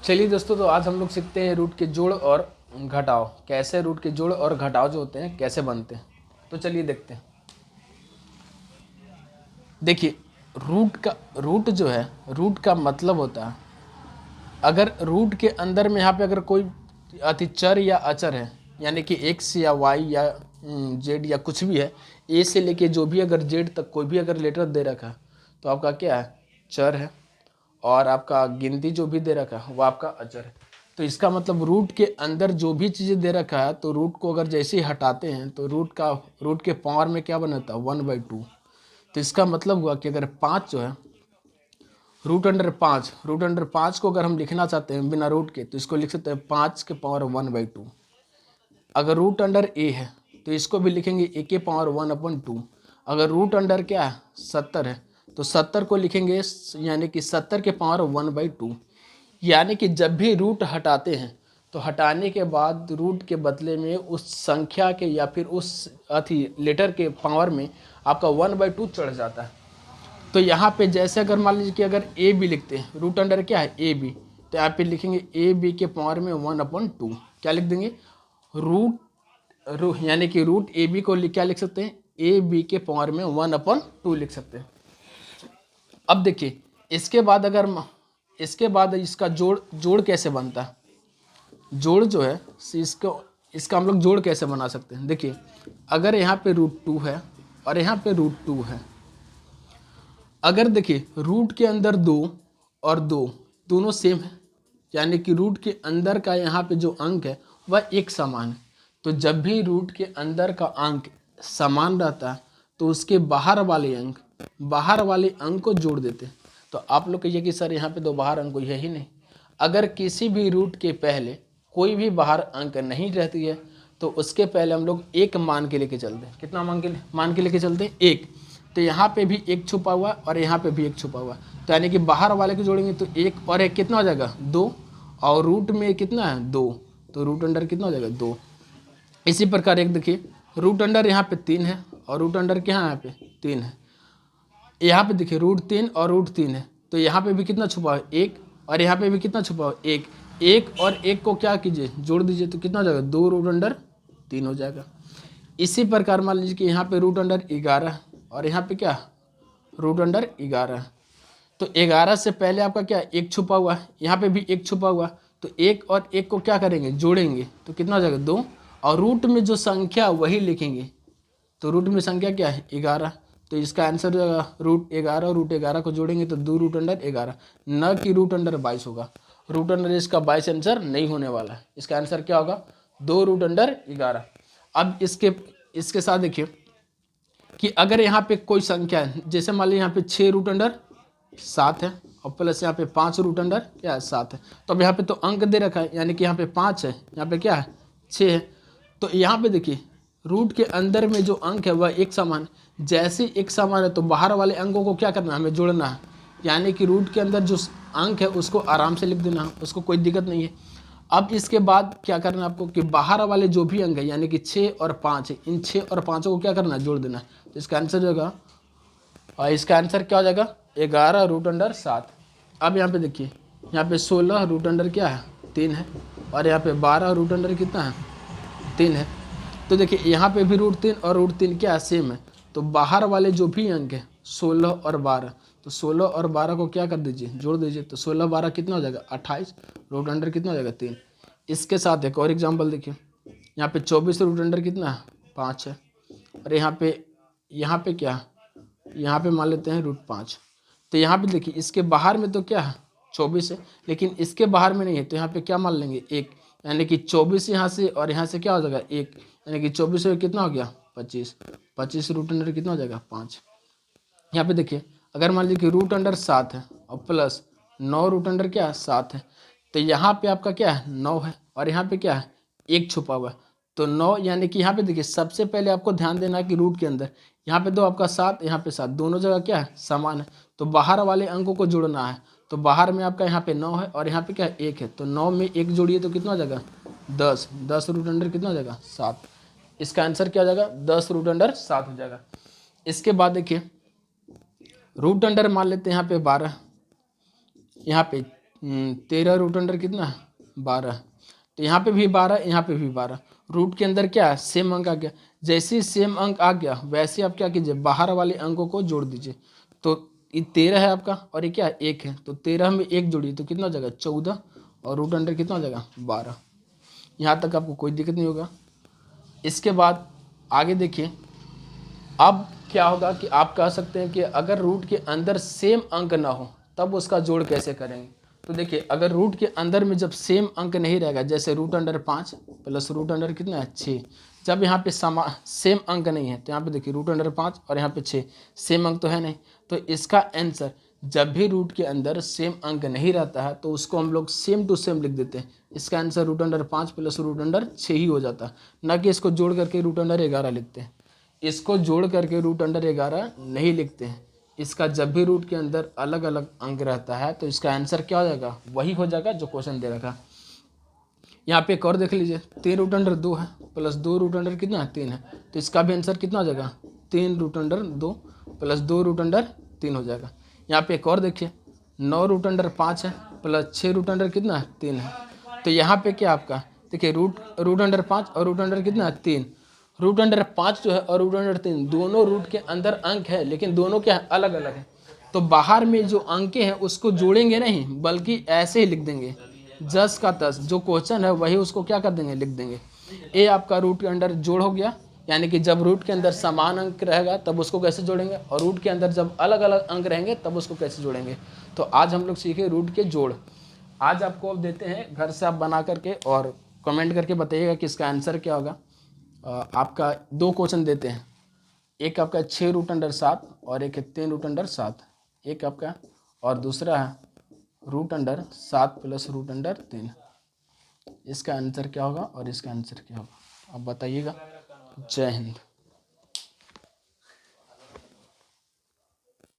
चलिए दोस्तों, तो आज हम लोग सीखते हैं रूट के जोड़ और घटाव। कैसे रूट के जोड़ और घटाव जो होते हैं कैसे बनते हैं, तो चलिए देखते हैं। देखिए, रूट जो है, रूट का मतलब होता है, अगर रूट के अंदर में यहाँ पे अगर कोई चर या अचर है, यानी कि एक्स या वाई या जेड या कुछ भी है, ए से लेके जो भी अगर जेड तक कोई भी अगर लेटर दे रखा है तो आपका क्या है, चर है। और आपका गिनती जो भी दे रखा है वो आपका अचर है। तो इसका मतलब रूट के अंदर जो भी चीज़ें दे रखा है, तो रूट को अगर जैसे ही हटाते हैं तो रूट के पावर में क्या बनता है, 1/2। तो इसका मतलब हुआ कि अगर 5 जो है, रूट अंडर 5 को अगर हम लिखना चाहते हैं बिना रूट के, तो इसको लिख सकते हैं 5 के पावर 1/2। अगर रूट अंडर ए है तो इसको भी लिखेंगे ए के पावर 1/2। अगर रूट अंडर क्या है, 70 है, तो 70 को लिखेंगे यानी कि 70 के पावर 1/2। यानी कि जब भी रूट हटाते हैं तो हटाने के बाद रूट के बदले में उस संख्या के या फिर उस लेटर के पावर में आपका 1/2 चढ़ जाता है। तो यहाँ पे जैसे अगर मान लीजिए कि अगर ए बी लिखते हैं, रूट अंडर क्या है, ए बी, तो यहाँ पे लिखेंगे ए बी के पावर में 1/2। क्या लिख देंगे, यानी कि रूट ए बी को क्या लिख सकते हैं, ए बी के पावर में 1/2 लिख सकते हैं। अब देखिए, इसके बाद इसका जोड़ कैसे बनता है। जोड़ जो है इसका हम लोग जोड़ कैसे बना सकते हैं। देखिए, अगर यहाँ पे √2 है और यहाँ पे √2 है, अगर देखिए रूट के अंदर 2 और 2 दोनों सेम है, यानी कि रूट के अंदर का यहाँ पे जो अंक है वह एक समान है। तो जब भी रूट के अंदर का अंक समान रहता है तो उसके बाहर वाले अंक को जोड़ देते हैं। तो आप लोग कहिए कि सर यहाँ पे तो बाहर अंक कोई है ही नहीं। अगर किसी भी रूट के पहले कोई भी बाहर अंक नहीं रहती है तो उसके पहले हम लोग एक मान के लेके चलते हैं। कितना मान के लेके चलते हैं, एक। तो यहाँ पे भी एक छुपा हुआ और यहाँ पे भी एक छुपा हुआ, तो यानी कि बाहर वाले को जोड़ेंगे तो एक और एक कितना हो जाएगा, 2। और रूट में कितना है, 2, तो रूट अंडर कितना हो जाएगा, 2। इसी प्रकार एक देखिए, रूट अंडर यहाँ पे 3 है और रूट अंडर क्या है, यहाँ पे 3 है। यहाँ पे देखिए √3 और √3 है, तो यहाँ पे भी कितना छुपा है, 1। और यहाँ पे भी कितना छुपा है, 1। 1 और 1 को क्या कीजिए, जोड़ दीजिए, तो कितना हो जाएगा, 2 रूट अंडर 3 हो जाएगा। इसी प्रकार मान लीजिए कि यहाँ पे रूट अंडर 11 और यहाँ पे क्या, रूट अंडर 11। तो 11 से पहले आपका क्या, 1 छुपा हुआ है, यहाँ पे भी 1 छुपा हुआ, तो 1 और 1 को क्या करेंगे, जोड़ेंगे, तो कितना हो जाएगा, 2। और रूट में जो संख्या वही लिखेंगे, तो रूट में संख्या क्या है, 11। तो इसका आंसर जो है √11 और √11 को जोड़ेंगे तो 2 रूट अंडर 11, न कि रूट अंडर 22 होगा। रूट अंडर इसका 22 आंसर नहीं होने वाला है। इसका आंसर क्या होगा, 2 रूट अंडर 11। अब इसके साथ देखिए कि अगर यहाँ पे कोई संख्या है, जैसे मान लीजिए यहाँ पे 6 रूट अंडर 7 है और प्लस यहाँ पे 5 रूट अंडर क्या है, 7 है। तो अब यहाँ पे तो अंक दे रखा है, यानी कि यहाँ पे 5 है, यहाँ पे क्या है, 6 है। तो यहाँ पे देखिए रूट के अंदर में जो अंक है वह एक समान, जैसे एक समान है तो बाहर वाले अंकों को क्या करना है, हमें जोड़ना है। यानी कि रूट के अंदर जो अंक है उसको आराम से लिख देना है, उसको कोई दिक्कत नहीं है। अब इसके बाद क्या करना है आपको कि बाहर वाले जो भी अंक है, यानी कि 6 और 5 है, इन 6 और 5 को क्या करना है, जोड़ देना है। तो इसका आंसर जो होगा, और इसका आंसर क्या हो जाएगा, 11 रूट अंडर 7। अब यहाँ पे देखिए, यहाँ पे 16 रूट अंडर क्या है, 3 है, और यहाँ पे 12 रूट अंडर कितना है, 3 है। तो देखिए यहाँ पे भी √3 और √3 क्या है, सेम है। तो बाहर वाले जो भी अंक है 16 और 12, तो 16 और 12 को क्या कर दीजिए, जोड़ दीजिए, तो 16 12 कितना हो जाएगा, 28। रूट अंडर कितना हो जाएगा, 3। इसके साथ एक और एग्जाम्पल देखिए, यहाँ पे 24 रूट अंडर कितना है, 5 है। और यहाँ पे क्या है, यहाँ पे मान लेते हैं √5। तो यहाँ पे देखिए इसके बाहर में तो क्या है, 24 है, लेकिन इसके बाहर में नहीं है, तो यहाँ पे क्या मान लेंगे, 1। यानी कि 24 यहाँ से और यहाँ से क्या हो जाएगा, 1, यानी कि 24 से कितना हो गया, 25। 25 रूट अंडर कितना हो जाएगा, 5। यहाँ पे देखिए अगर मान लीजिए कि रूट अंडर 7 है और प्लस 9 रूट अंडर क्या है, 7 है, तो यहाँ पे आपका क्या है, 9 है, और यहाँ पे क्या है, 1 छुपा हुआ है। तो 9 यानी कि यहाँ पे देखिए सबसे पहले आपको ध्यान देना है कि रूट के अंदर यहाँ पे 2 आपका 7, यहाँ पे 7, दोनों जगह क्या है, समान है। तो बाहर वाले अंकों को जोड़ना है, तो बाहर में आपका यहाँ पे 9 है और यहाँ पे क्या है, 1 है। तो 9 में 1 जोड़िए तो कितना हो जाएगा, 10। 10 रूट अंडर कितना हो जाएगा, 7। इसका आंसर क्या हो जाएगा, 10 रूट अंडर 7 हो जाएगा। इसके बाद देखिए रूट अंडर मान लेते हैं यहाँ पे 12, यहाँ पे 13 रूट अंडर कितना 12। तो यहाँ पे भी 12, यहाँ पे भी 12। रूट के अंदर क्या है सेम अंक आ गया। जैसे ही सेम अंक आ गया वैसे आप क्या कीजिए बाहर वाले अंकों को जोड़ दीजिए। तो ये 13 है आपका और ये क्या है 1 है, तो 13 में 1 जोड़िए तो कितना हो जाएगा 14 और रूट अंडर कितना हो जाएगा 12। यहाँ तक आपको कोई दिक्कत नहीं होगा। इसके बाद आगे देखिए, अब क्या होगा कि आप कह सकते हैं कि अगर रूट के अंदर सेम अंक ना हो तब उसका जोड़ कैसे करेंगे। तो देखिए अगर रूट के अंदर में जब सेम अंक नहीं रहेगा, जैसे root under 5 plus root under कितना है 6, जब यहाँ पे सेम अंक नहीं है तो यहाँ पे देखिए रूट अंडर 5 और यहाँ पे 6 सेम अंक तो है नहीं, तो इसका आंसर जब भी रूट के अंदर सेम अंक नहीं रहता है तो उसको हम लोग सेम टू सेम लिख देते हैं। इसका answer root under 5 plus root under 6 ही हो जाता है, ना कि इसको जोड़ करके रूट अंडर 11 लिखते हैं। इसको जोड़ करके रूट अंडर 11 नहीं लिखते हैं। इसका जब भी रूट के अंदर अलग अलग अंक रहता है तो इसका आंसर क्या हो जाएगा, वही हो जाएगा जो क्वेश्चन दे रखा। यहाँ पे एक और देख लीजिए, 3 रूट अंडर 2 है प्लस 2 रूट अंडर कितना है 3 है, तो इसका भी आंसर कितना हो जाएगा 3 root under 2 plus 2 root under 3 हो जाएगा। यहाँ पे एक और देखिए, 9 रूट अंडर 5 है प्लस 6 रूट अंडर कितना है 3 है, तो यहाँ पे क्या आपका देखिए रूट अंडर 5 और रूट अंडर कितना है 3। रूट अंडर 5 जो है और रूट अंडर 3 दोनों रूट के अंदर अंक है, लेकिन दोनों क्या है अलग अलग है। तो बाहर में जो अंक हैं उसको जोड़ेंगे नहीं बल्कि ऐसे ही लिख देंगे, जस का तस जो क्वेश्चन है वही उसको क्या कर देंगे लिख देंगे। ए आपका रूट के अंदर जोड़ हो गया, यानी कि जब रूट के अंदर समान अंक रहेगा तब उसको कैसे जोड़ेंगे, और रूट के अंदर जब अलग अलग अंक रहेंगे तब उसको कैसे जोड़ेंगे। तो आज हम लोग सीखे रूट के जोड़। आज आपको अब देते हैं, घर से आप बना करके और कमेंट करके बताइएगा कि इसका आंसर क्या होगा। आपका 2 क्वेश्चन देते हैं, एक आपका 6 रूट अंडर 7 और एक है 3 रूट अंडर 7, एक आपका और दूसरा है root under 7 plus root under 3। इसका आंसर क्या होगा और इसका आंसर क्या होगा आप बताइएगा। जय हिंद।